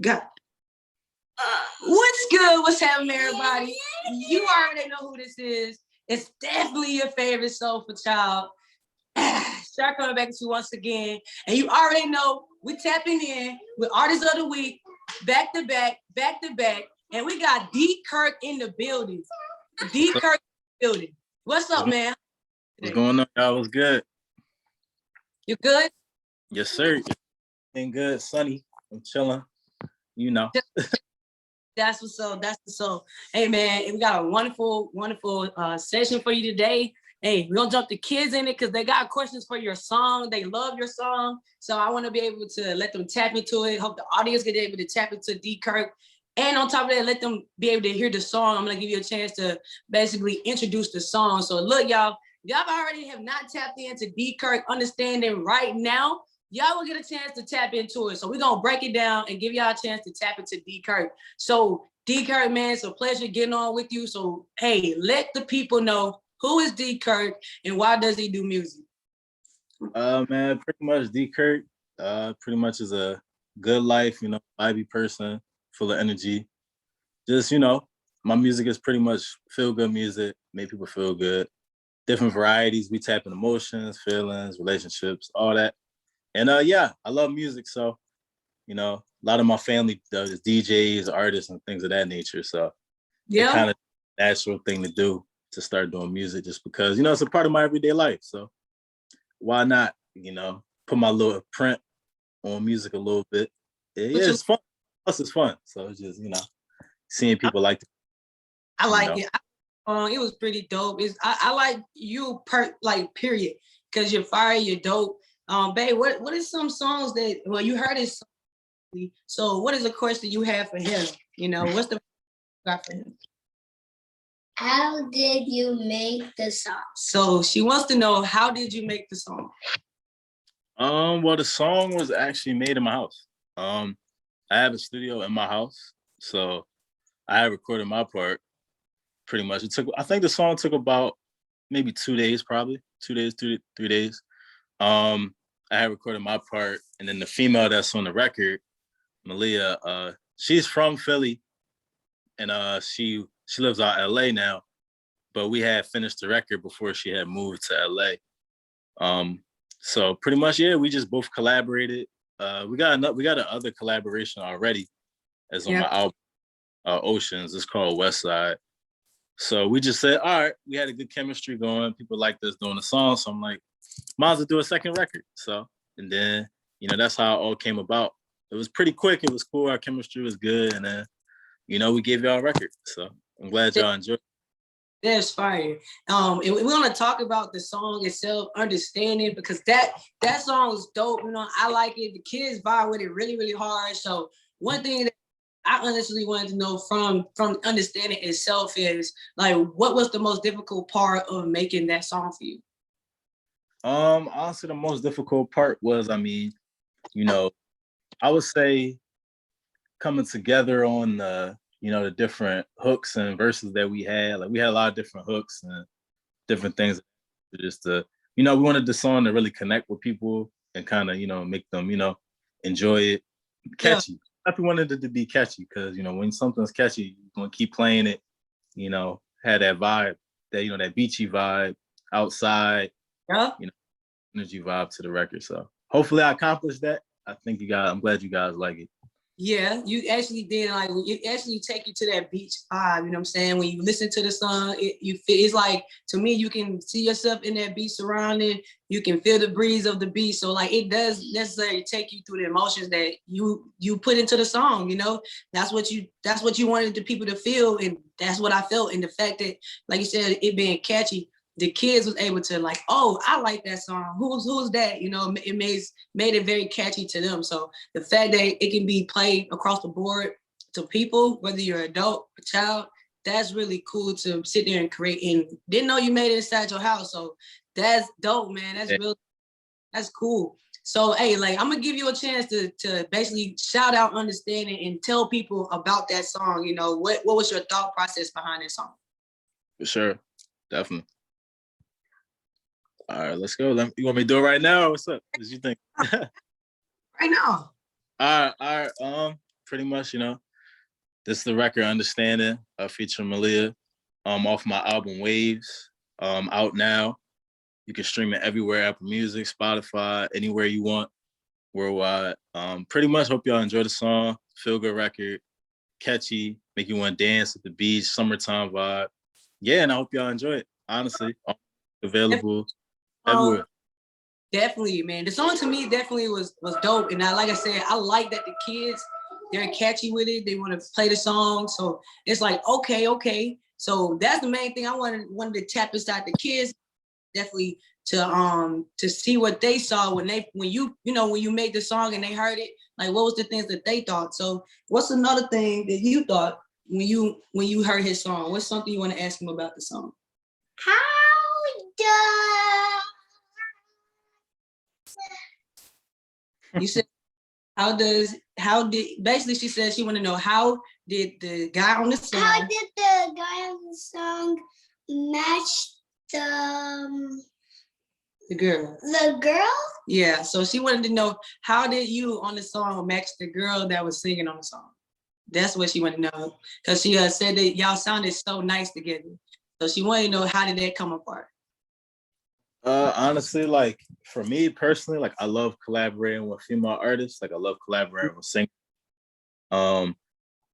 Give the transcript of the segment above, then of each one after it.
Got. What's good? What's happening, everybody? You already know who this is. It's definitely your favorite soulful child. Start coming back to you once again. And you already know we're tapping in with Artist of the Week, back to back, back to back. And we got D KIRK in the building. D KIRK in the building. What's up, man? What's going on, y'all? What's good? You good? Yes, sir. Been good, sunny. I'm chilling. You know. That's what's up. That's what's up. Hey, man, we got a wonderful, wonderful session for you today. Hey, we're gonna jump the kids in it because they got questions for your song. They love your song. So I want to be able to let them tap into it. Hope the audience get able to tap into D KIRK. And on top of that, let them be able to hear the song. I'm gonna give you a chance to basically introduce the song. So look, y'all already have not tapped into D KIRK understanding right now. Y'all will get a chance to tap into it. So we're gonna break it down and give y'all a chance to tap into D KIRK. So D KIRK, man, it's a pleasure getting on with you. So hey, let the people know who is D KIRK and why does he do music? Man, pretty much D KIRK, pretty much is a good life, you know, vibey person, full of energy. Just, you know, my music is pretty much feel good music, make people feel good. Different varieties, we tap in emotions, feelings, relationships, all that. And yeah, I love music, so you know, a lot of my family does DJs, artists, and things of that nature. So yeah, it's kind of a natural thing to do to start doing music, just because you know it's a part of my everyday life. So why not, you know, put my little print on music a little bit? Yeah, it's fun. Plus, it's fun. So it's just, you know, seeing people like it. I like it. It was pretty dope. I like you period, because you're fire, you're dope. Babe, what is some songs that, well, you heard it, so what is the question you have for him? You know, what's the got for him? How did you make the song? So she wants to know, how did you make the song? Well, the song was actually made in my house. I have a studio in my house, so I recorded my part pretty much. I think the song took about maybe 2 days, probably 2 days, 3 days. I had recorded my part, and then the female that's on the record, Malia, she's from Philly, and she lives out in LA now, but we had finished the record before she had moved to LA. So pretty much, yeah, we just both collaborated. We got another collaboration already, as on my album, Oceans. It's called West Side. So we just said, all right, we had a good chemistry going. People liked us doing the song, so I'm like, might as well do a second record. So, and then, you know, that's how it all came about. It was pretty quick. It was cool. Our chemistry was good. And then, you know, we gave y'all a record. So I'm glad y'all enjoyed it. That's fire. And we want to talk about the song itself, Understanding, because that song was dope. You know, I like it. The kids vibe with it really, really hard. So one thing that I honestly wanted to know from Understanding itself is, like, what was the most difficult part of making that song for you? Honestly, the most difficult part was, I mean, you know, I would say coming together on the, you know, the different hooks and verses that we had. Like, we had a lot of different hooks and different things, just to, you know, we wanted the song to really connect with people and kind of, you know, make them, you know, enjoy it, catchy. Yeah. We wanted it to be catchy, because, you know, when something's catchy, you're gonna keep playing it, you know, had that vibe, that, you know, that beachy vibe outside. Yeah. You know, energy vibe to the record. So hopefully I accomplished that. I'm glad you guys like it. Yeah, you actually did. Like, you actually take you to that beach vibe, you know what I'm saying? When you listen to the song, it's like, to me, you can see yourself in that beach surrounding, you can feel the breeze of the beach. So like, it does necessarily take you through the emotions that you put into the song, you know? That's what you wanted the people to feel, and that's what I felt. And the fact that, like you said, it being catchy, the kids was able to, like, oh, I like that song. Who's that? You know, it made it very catchy to them. So the fact that it can be played across the board to people, whether you're an adult, a child, that's really cool to sit there and create. And didn't know you made it inside your house. So that's dope, man. That's cool. So, hey, like, I'm gonna give you a chance to basically shout out Understanding and tell people about that song. You know, what was your thought process behind that song? For sure, definitely. All right, let's go. You want me to do it right now, or what's up? What you think? Right now. All right. pretty much, This is the record Understanding, featuring BLEAU, off my album Waves, out now. You can stream it everywhere, Apple Music, Spotify, anywhere you want, worldwide. Pretty much hope y'all enjoy the song. Feel good record, catchy, make you want to dance at the beach, summertime vibe. Yeah, and I hope y'all enjoy it. Honestly, available everywhere. Definitely, man. The song to me definitely was dope. And like I said, I like that the kids, they're catchy with it. They want to play the song. So it's like, okay. So that's the main thing I wanted to tap inside the kids, definitely to see what they saw when you made the song and they heard it, like what was the things that they thought. So what's another thing that you thought when you heard his song? What's something you want to ask him about the song? You said basically she said she want to know how did the guy on the song match the girl? The girl? Yeah, so she wanted to know how did you on the song match the girl that was singing on the song? That's what she wanted to know, because she said that y'all sounded so nice together. So she wanted to know, how did that come apart? Honestly, like for me personally, like I love collaborating with female artists. Like I love collaborating with singers. I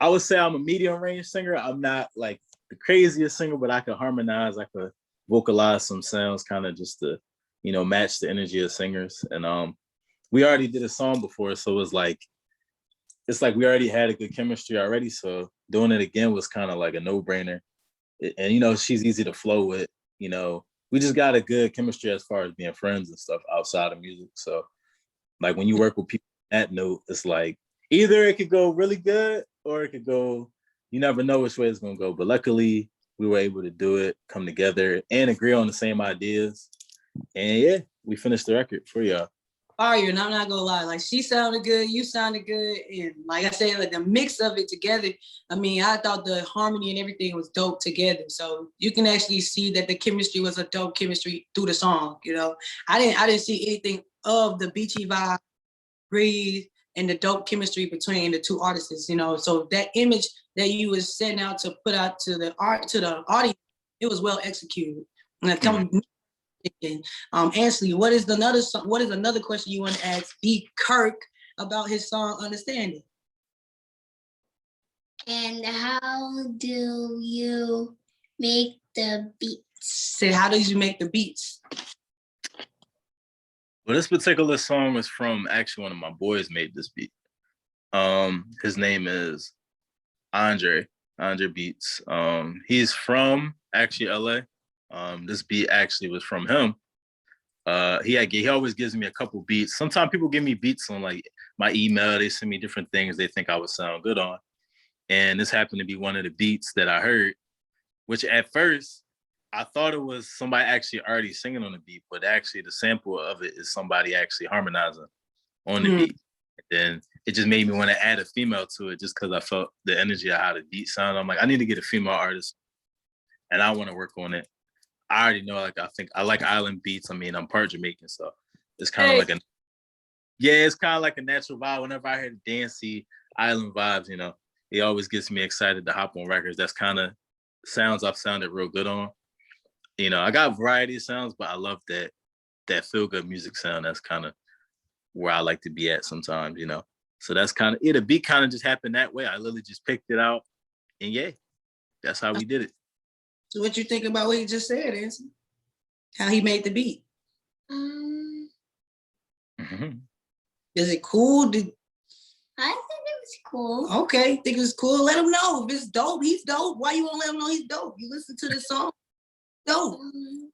would say I'm a medium range singer. I'm not like the craziest singer, but I can harmonize. I could vocalize some sounds, kind of just to, match the energy of singers. And we already did a song before, so it's like we already had a good chemistry already. So doing it again was kind of like a no-brainer. And she's easy to flow with. We just got a good chemistry as far as being friends and stuff outside of music. So like when you work with people on that note, it's like either it could go really good or it could go, you never know which way it's gonna go. But luckily we were able to do it, come together and agree on the same ideas. And yeah, we finished the record for y'all. Fire, and I'm not gonna lie, like she sounded good, you sounded good, and like I said, like the mix of it together, I mean, I thought the harmony and everything was dope together. So you can actually see that the chemistry was a dope chemistry through the song. I didn't see anything of the beachy vibe, breathe, and the dope chemistry between the two artists. So that image that you was setting out to put out to the audience, it was well executed. And Ansley, what is another question you want to ask D KIRK about his song Understanding? And how do you make the beats? Say, how did you make the beats? Well, this particular song was from actually one of my boys made this beat. His name is Andre Beats. He's from actually LA. This beat actually was from him. He always gives me a couple beats. Sometimes people give me beats on like my email. They send me different things they think I would sound good on. And this happened to be one of the beats that I heard, which at first I thought it was somebody actually already singing on the beat, but actually the sample of it is somebody actually harmonizing on the beat. And then it just made me want to add a female to it just because I felt the energy of how the beat sounded. I'm like, I need to get a female artist and I want to work on it. I already know, like, I think I like island beats. I mean, I'm part Jamaican, so it's kind of it's kind of like a natural vibe. Whenever I hear the dancey island vibes, it always gets me excited to hop on records. That's kind of sounds I've sounded real good on. I got variety of sounds, but I love that feel good music sound. That's kind of where I like to be at sometimes, So that's kind of it. The beat kind of just happened that way. I literally just picked it out, and yeah, that's how we did it. So what you think about what he just said, Anson? How he made the beat? Is it cool? I think it was cool. Okay, think it's cool. Let him know if it's dope. He's dope. Why you won't let him know he's dope? You listen to the song. Dope.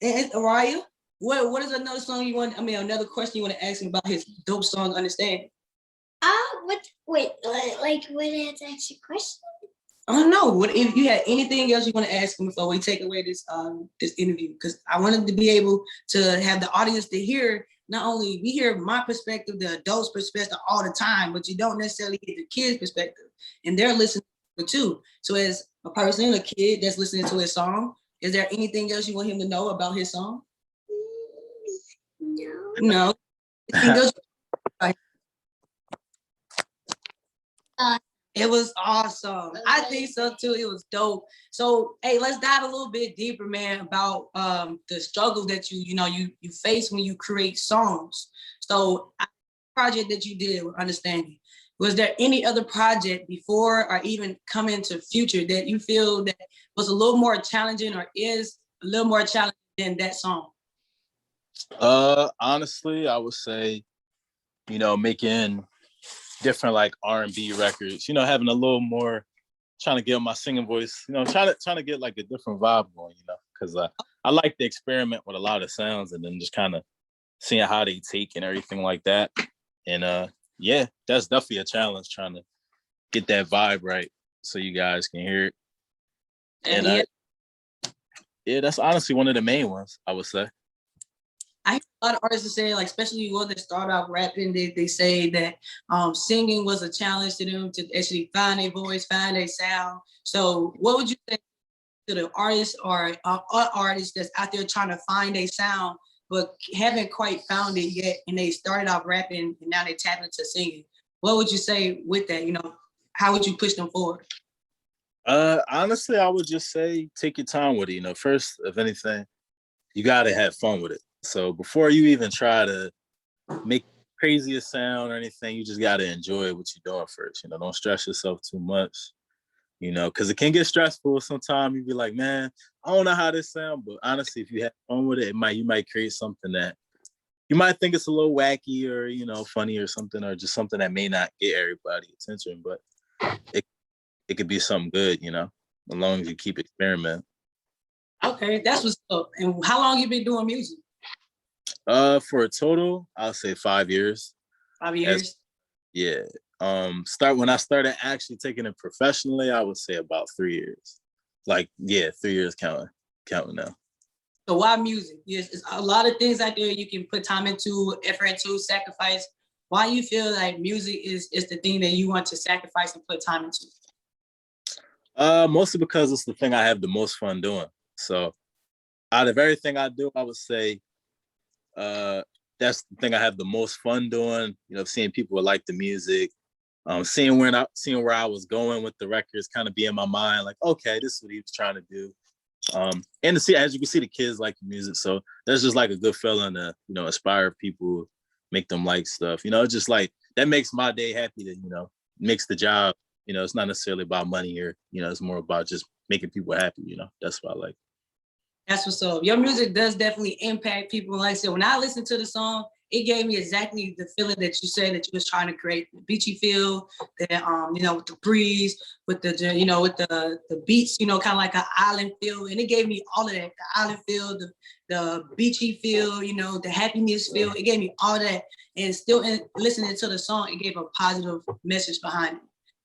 And Araya, what is another song you want? Another question you want to ask him about his dope song Understanding? Wait, like when I have to ask you a question? I don't know. What if you had anything else you want to ask him before we take away this interview? Because I wanted to be able to have the audience to hear. Not only we hear my perspective, the adults' perspective all the time, but you don't necessarily get the kids' perspective, and they're listening to it too. So as a person, a kid that's listening to his song, is there anything else you want him to know about his song? No. It was awesome. I think so too. It was dope. So, hey, let's dive a little bit deeper, man, about the struggle that you face when you create songs. So, project that you did with Understanding. Was there any other project before or even coming to future that you feel that was a little more challenging or is a little more challenging than that song? Honestly, I would say, making different like R&B records, having a little more, trying to get my singing voice, trying to get like a different vibe going, because I like to experiment with a lot of sounds and then just kind of seeing how they take and everything like that. And yeah, that's definitely a challenge, trying to get that vibe right so you guys can hear it. And yeah, that's honestly one of the main ones, I would say. I hear a lot of artists say, like, especially when they start out rapping, they say that singing was a challenge to them to actually find their voice, find their sound. So what would you say to the artists or artists that's out there trying to find a sound but haven't quite found it yet, and they started off rapping and now they tap into singing? What would you say with that? How would you push them forward? Honestly, I would just say take your time with it. First of anything, you gotta have fun with it. So before you even try to make craziest sound or anything, you just gotta enjoy what you're doing first. Don't stress yourself too much. Because it can get stressful. Sometimes you be like, man, I don't know how this sounds, but honestly, if you have fun with it, you might create something that you might think it's a little wacky or funny or something, or just something that may not get everybody's attention, but it could be something good, as long as you keep experimenting. Okay, that's what's up. And how long you been doing music? For a total, I'll say 5 years. 5 years? Yeah. When I started actually taking it professionally, I would say about 3 years. 3 years counting now. So why music? Yes, it's a lot of things out there you can put time into, effort into, sacrifice. Why you feel like music is the thing that you want to sacrifice and put time into? Mostly because it's the thing I have the most fun doing. So out of everything I do, I would say that's the thing I have the most fun doing. Seeing people like the music, seeing where I was going with the records, kind of be in my mind, like, okay, this is what he was trying to do. And to see, as you can see, the kids like the music, so there's just like a good feeling to inspire people, make them like stuff. It's just like that makes my day happy. To makes the job. It's not necessarily about money here. It's more about just making people happy. That's what I like. That's what's up. Your music does definitely impact people. Like I said, when I listened to the song, it gave me exactly the feeling that you said that you was trying to create. The beachy feel, that with the breeze, with the with the beats, kind of like an island feel. And it gave me all of that. The island feel, the beachy feel, the happiness feel. It gave me all that. And still listening to the song, it gave a positive message behind it.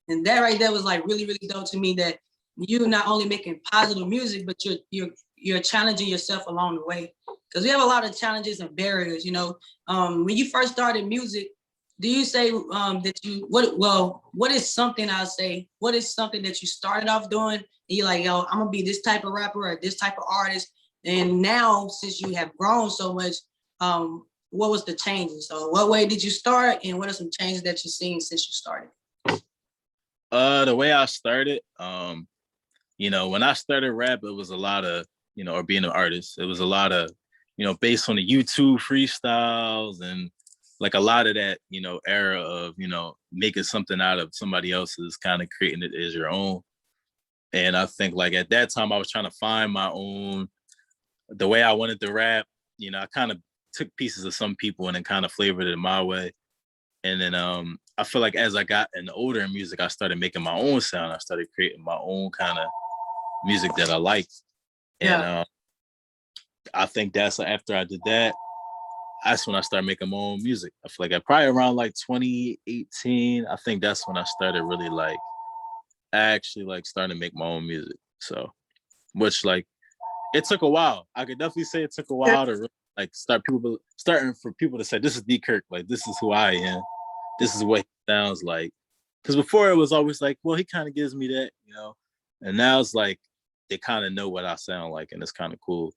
And that right there was like really, really dope to me, that you not only making positive music, but you're challenging yourself along the way. Because we have a lot of challenges and barriers, when you first started music, do you say what is something that you started off doing and you're like, yo, I'm gonna be this type of rapper or this type of artist, and now since you have grown so much, what was the changes? So what way did you start, and what are some changes that you've seen since you started? The way I started, when I started rap, it was a lot of, or being an artist, it was a lot of, based on the YouTube freestyles and like a lot of that, era of, making something out of somebody else's, kind of creating it as your own. And I think like at that time I was trying to find my own, the way I wanted to rap. I kind of took pieces of some people and then kind of flavored it my way. And then I feel like as I got older in music, I started making my own sound. I started creating my own kind of music that I liked. Yeah. And I think that's after I did that's when I started making my own music. I feel like probably around like 2018, I think that's when I started really like actually like starting to make my own music. So, which like it took a while. I could definitely say it took a while to really, like starting for people to say, this is D KIRK, like this is who I am. This is what he sounds like. Because before it was always like, well, he kind of gives me that, and now it's like they kind of know what I sound like, and it's kind of cool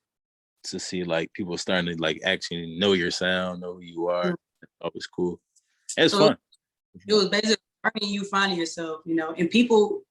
to see like people starting to like actually know your sound, know who you are. It's always cool. And it's fun. It was basically learning you finding yourself, you know, and people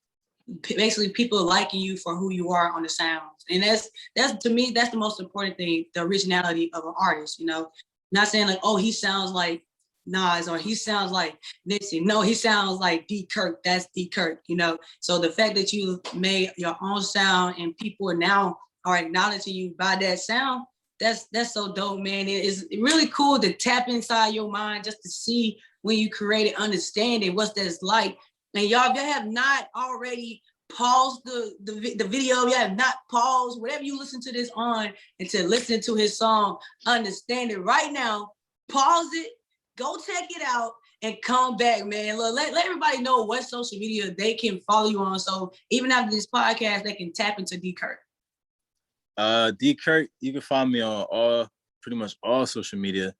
basically people liking you for who you are on the sounds. And that's to me, that's the most important thing, the originality of an artist, you know. Not saying like, oh, he sounds like Nas or he sounds like Nipsey. No, he sounds like D KIRK. That's D KIRK, you know. So the fact that you made your own sound and people now are acknowledging you by that sound, that's so dope, man. It is really cool to tap inside your mind just to see when you create it, understanding what that's like. And y'all, if y'all have not already paused the video, you have not paused whatever you listen to this on and to listen to his song, understand it right now, pause it, go check it out, and come back, man. Look, let everybody know what social media they can follow you on. So even after this podcast, they can tap into D KIRK. D KIRK, you can find me on pretty much all social media.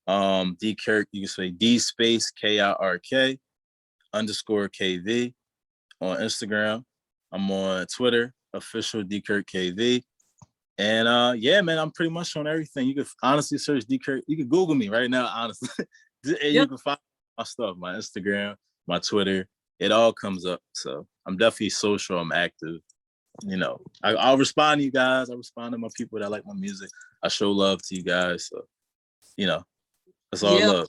D KIRK, you can say D space KIRK _ KV on Instagram. I'm on Twitter, official D KIRK KV. And yeah, man, I'm pretty much on everything. You can honestly search D KIRK. You can Google me right now, honestly. And you can find my stuff, my Instagram, my Twitter. It all comes up. So I'm definitely social. I'm active. You know, I'll respond to you guys. I respond to my people that like my music. I show love to you guys. So, you know, that's all love.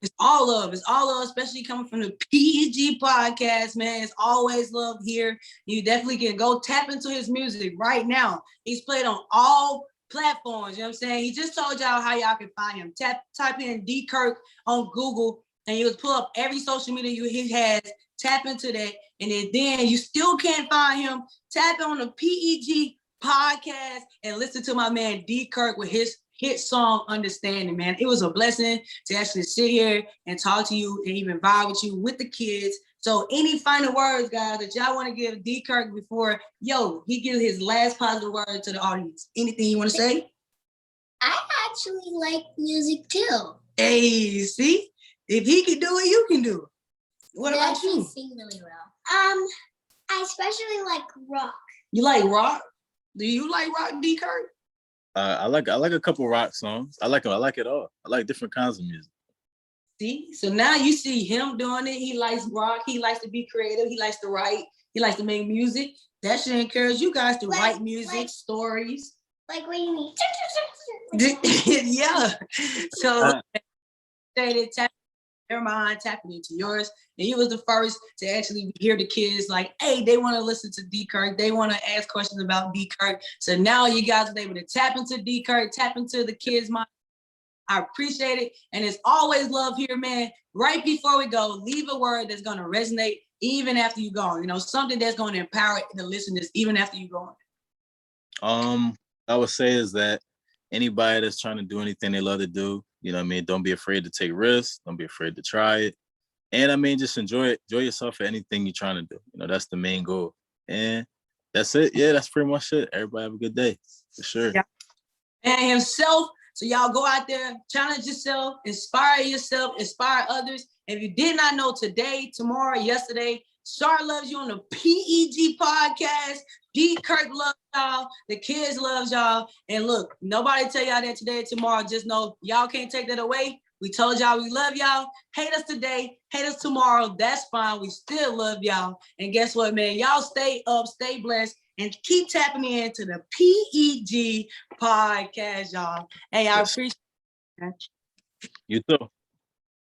It's all love. It's all love, especially coming from the P.E.G podcast, man. It's always love here. You definitely can go tap into his music right now. He's played on all platforms, you know what I'm saying? He just told y'all how y'all can find him. Type in D KIRK on Google, and you'll pull up every social media he has. Tap into that, and then you still can't find him. Tap on the P.E.G podcast and listen to my man D KIRK with his hit song Understanding, man. It was a blessing to actually sit here and talk to you and even vibe with you with the kids. So any final words, guys, that y'all want to give D KIRK before he gives his last positive word to the audience? Anything you want to say? I actually like music too. Hey, see? If he can do it, you can do it. What about you? I sing really well. I especially like rock. You like rock? Do you like rock, D KIRK? I like a couple rock songs. I like it all. I like different kinds of music. See, so now you see him doing it. He likes rock. He likes to be creative. He likes to write. He likes to make music. That should encourage you guys to write music, stories. Like what you mean? Yeah. So tap their mind, tapping into yours. And he was the first to actually hear the kids like, hey, they want to listen to D KIRK. They want to ask questions about D KIRK. So now you guys are able to tap into D KIRK, tap into the kids' mind. I appreciate it. And it's always love here, man. Right before we go, leave a word that's going to resonate even after you're gone. You know, something that's going to empower the listeners even after you're gone. I would say is that anybody that's trying to do anything they love to do, you know what I mean? Don't be afraid to take risks. Don't be afraid to try it. And I mean, just enjoy it. Enjoy yourself for anything you're trying to do. You know, that's the main goal. And that's it. Yeah, that's pretty much it. Everybody have a good day. For sure. Yeah. And himself. So y'all go out there, challenge yourself, inspire others. If you did not know today, tomorrow, yesterday, Char loves you on the P.E.G podcast. D KIRK loves y'all. The kids loves y'all. And look, nobody tell y'all that today, tomorrow. Just know y'all can't take that away. We told y'all we love y'all. Hate us today, hate us tomorrow. That's fine. We still love y'all. And guess what, man? Y'all stay up, stay blessed, and keep tapping into the P.E.G podcast, y'all. Hey, I appreciate it. You too.